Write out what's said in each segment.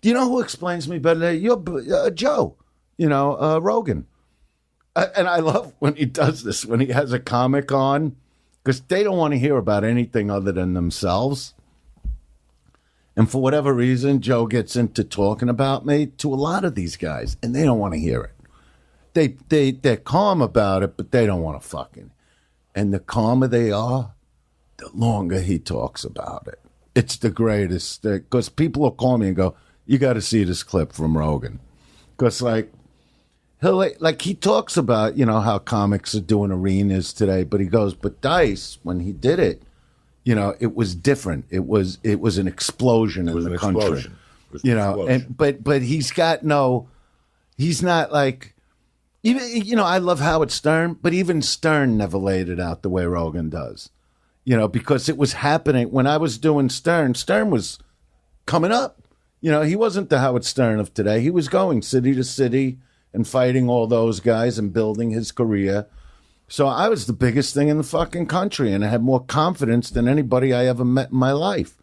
Do you know who explains me better? You're Joe, Rogan. And I love when he does this, when he has a comic on, because they don't want to hear about anything other than themselves. And for whatever reason, Joe gets into talking about me to a lot of these guys, and they don't want to hear it. They're calm about it, but they don't want to fucking. And the calmer they are, the longer he talks about it. It's the greatest. Because people will call me and go, you got to see this clip from Rogan. Because, he talks about, how comics are doing arenas today. But he goes, but Dice, when he did it, it was different. It was an explosion in the country. But he's got he's not like, even, I love Howard Stern, but even Stern never laid it out the way Rogan does. Because it was happening when I was doing Stern. Stern was coming up. He wasn't the Howard Stern of today. He was going city to city and fighting all those guys and building his career. So I was the biggest thing in the fucking country, and I had more confidence than anybody I ever met in my life.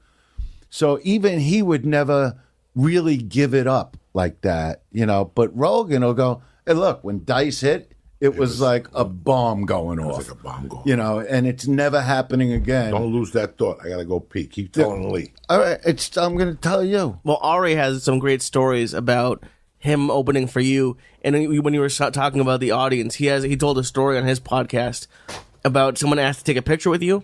So even he would never really give it up like that, But Rogan will go, hey, look, when Dice hit, it was like a bomb going off. It was like a bomb going off. And it's never happening again. Don't lose that thought. I got to go pee. Keep telling Lee. All right, I'm going to tell you. Well, Ari has some great stories about him opening for you. And when you were talking about the audience, he told a story on his podcast about someone asked to take a picture with you.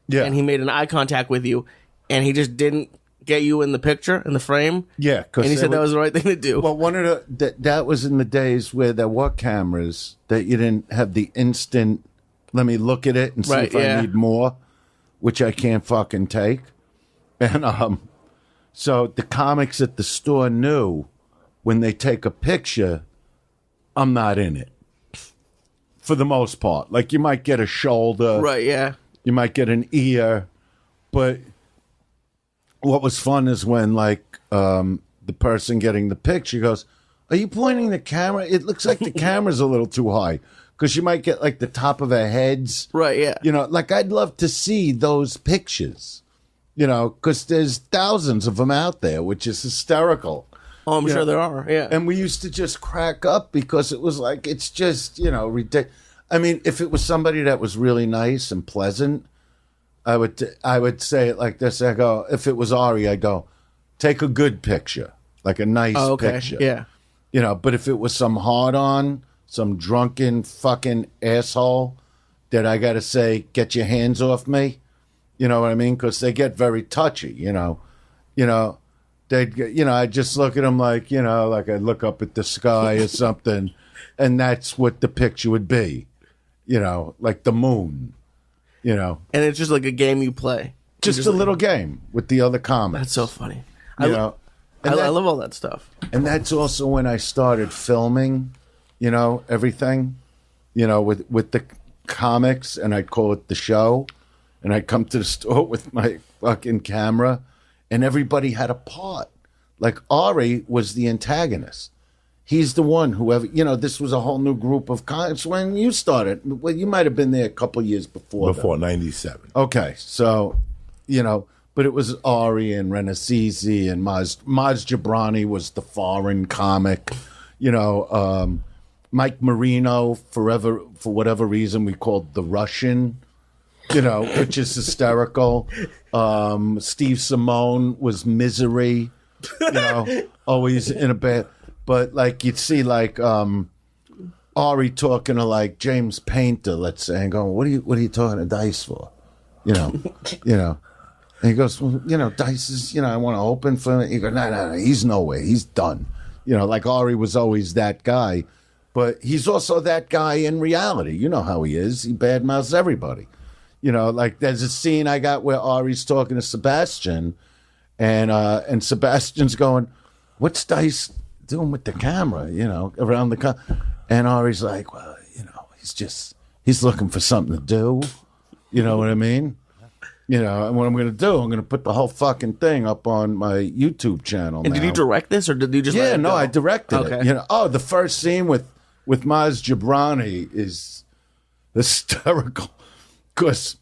Yeah. And he made an eye contact with you, and he just didn't get you in the picture, in the frame. Yeah. And he said that was the right thing to do. Well, that was in the days where there were cameras that you didn't have the instant, let me look at it and see if I need more, which I can't fucking take. And so the comics at the store knew when they take a picture, I'm not in it. For the most part. Like, you might get a shoulder. Right, yeah. You might get an ear. But what was fun is when, the person getting the picture goes, are you pointing the camera? It looks like the camera's a little too high. Because you might get, the top of their heads. Right, yeah. I'd love to see those pictures. Because there's thousands of them out there, which is hysterical. Oh, I'm sure there are, yeah. And we used to just crack up because it was it's just, ridiculous. I mean, if it was somebody that was really nice and pleasant, I would say it like this. I go, if it was Ari, I go, take a good picture, like a nice picture. Yeah. But if it was some hard-on, some drunken fucking asshole that I got to say, get your hands off me, you know what I mean? Because they get very touchy, I just look at them like I look up at the sky or something, and that's what the picture would be, like the moon, And it's just like a game you play. Just a little game with the other comics. That's so funny. I love all that stuff. And that's also when I started filming, everything, with the comics, and I'd call it the show, and I'd come to the store with my fucking camera. And everybody had a part. Like Ari was the antagonist. He's the one whoever, this was a whole new group of comics when you started. Well, you might have been there a couple years before. Before 97. Okay. So, but it was Ari and Renazizi and Maz Jabrani was the foreign comic. Mike Marino, for whatever reason, we called the Russian. Which is hysterical. Steve Simone was Misery, always in a bad. But you'd see Ari talking to James Painter, let's say, and going, "What are you talking to Dice for?" And he goes, "Well, Dice is, I want to open for him." He goes, "No, he's nowhere. He's done." Ari was always that guy, but he's also that guy in reality. You know how he is. He badmouths everybody. There's a scene I got where Ari's talking to Sebastian, and Sebastian's going, "What's Dice doing with the camera?" Around the and Ari's like, "Well, he's looking for something to do." You know what I mean? And what I'm going to do, I'm going to put the whole fucking thing up on my YouTube channel. And now. Did you direct this, or did you just? Yeah, let it no, go? I directed it. The first scene with Maz Jabrani is hysterical. Because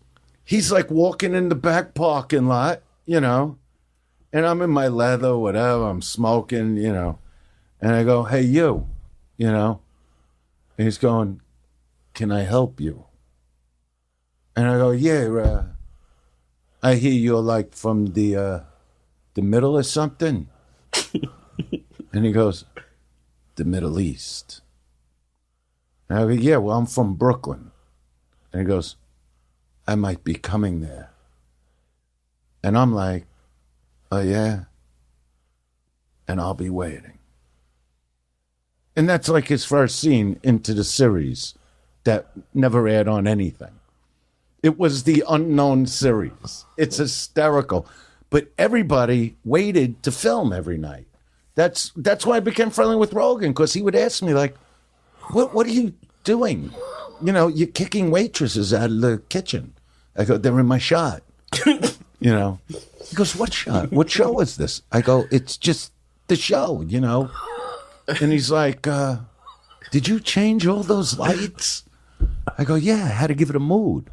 he's walking in the back parking lot, And I'm in my leather, whatever. I'm smoking, you know. And I go, hey, you know. And he's going, can I help you? And I go, yeah, I hear you're like from the middle or something. And he goes, the Middle East. And I go, yeah, well, I'm from Brooklyn. And he goes, I might be coming there. And I'm like, oh, yeah? And I'll be waiting. And that's like his first scene into the series that never aired on anything. It was the unknown series. It's hysterical. But everybody waited to film every night. That's why I became friendly with Rogan, because he would ask me, like, what are you doing? You know, you're kicking waitresses out of the kitchen. I go, they're in my shot. You know. He goes, what shot? What show is this? I go, it's just the show, you know. And he's like, did you change all those lights? I go, yeah, I had to give it a mood.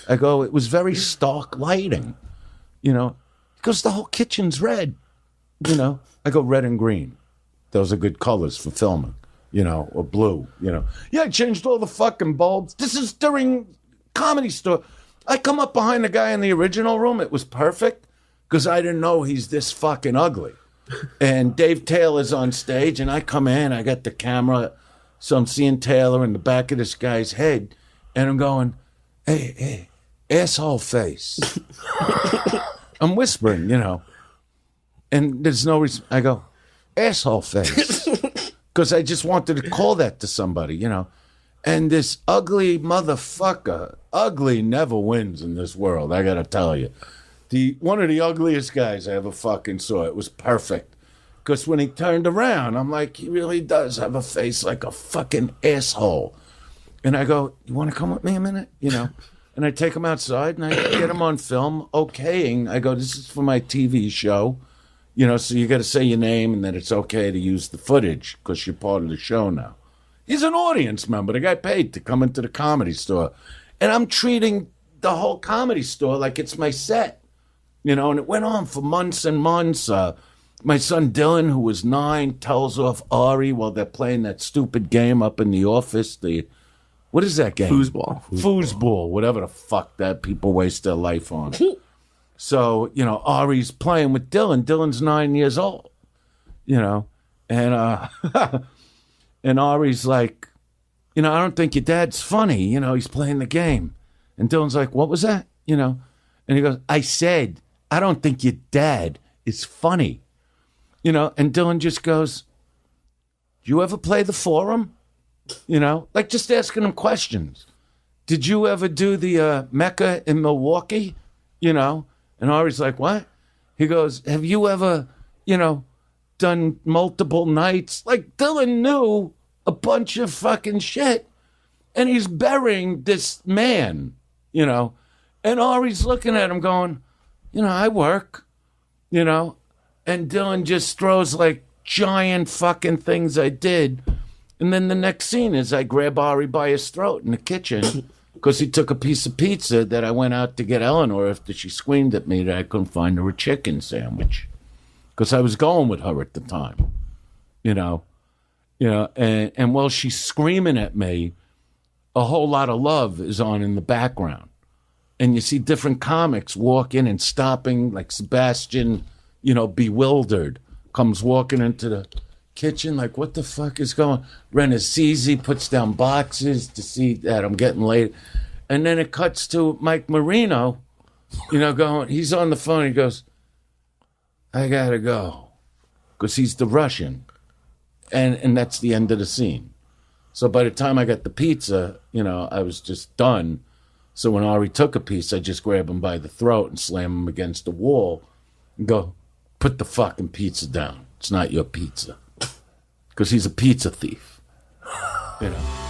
I go, it was very stark lighting, you know. He goes, the whole kitchen's red, you know. I go, red and green. Those are good colors for filming, you know, or blue, you know. Yeah, I changed all the fucking bulbs. This is during Comedy Store. I come up behind the guy in the original room. It was perfect because I didn't know he's this fucking ugly. And Dave Taylor's on stage, and I come in. I got the camera, so I'm seeing Taylor in the back of this guy's head, and I'm going, hey, asshole face. I'm whispering, you know. And there's no reason. I go, asshole face. Because I just wanted to call that to somebody, you know. And this ugly motherfucker, ugly never wins in this world, I got to tell you. One of the ugliest guys I ever fucking saw. It was perfect. Because when he turned around, I'm like, he really does have a face like a fucking asshole. And I go, you want to come with me a minute? You know. And I take him outside and I get him on film, okaying. I go, this is for my TV show. You know, so you got to say your name and that it's okay to use the footage because you're part of the show now. He's an audience member. The guy paid to come into the Comedy Store. And I'm treating the whole Comedy Store like it's my set. You know, and it went on for months and months. My son Dylan, who was 9, tells off Ari while they're playing that stupid game up in the office. What is that game? Foosball, whatever the fuck that people waste their life on. So, you know, Ari's playing with Dylan. Dylan's 9 years old, you know. And and Ari's like, you know, I don't think your dad's funny. You know, he's playing the game. And Dylan's like, what was that? You know. And he goes, I said, I don't think your dad is funny. You know, and Dylan just goes, do you ever play the Forum? You know, like just asking him questions. Did you ever do the Mecca in Milwaukee? You know, and Ari's like, what? He goes, have you ever, you know, done multiple nights? Like Dylan knew a bunch of fucking shit. And he's burying this man, you know. And Ari's looking at him going, you know, I work, you know. And Dylan just throws like giant fucking things I did. And then the next scene is I grab Ari by his throat in the kitchen because he took a piece of pizza that I went out to get Eleanor after she screamed at me that I couldn't find her a chicken sandwich. Because I was going with her at the time, you know. And while she's screaming at me, A Whole Lot of Love is on in the background. And you see different comics walk in and stopping, like Sebastian, you know, bewildered, comes walking into the kitchen like, what the fuck is going? Renazizi puts down boxes to see that I'm getting late. And then it cuts to Mike Marino, you know, going, he's on the phone. He goes, I got to go. Because he's the Russian. And that's the end of the scene. So by the time I got the pizza, you know, I was just done. So when Ari took a piece, I just grab him by the throat and slam him against the wall and go, put the fucking pizza down. It's not your pizza. Because he's a pizza thief. You know.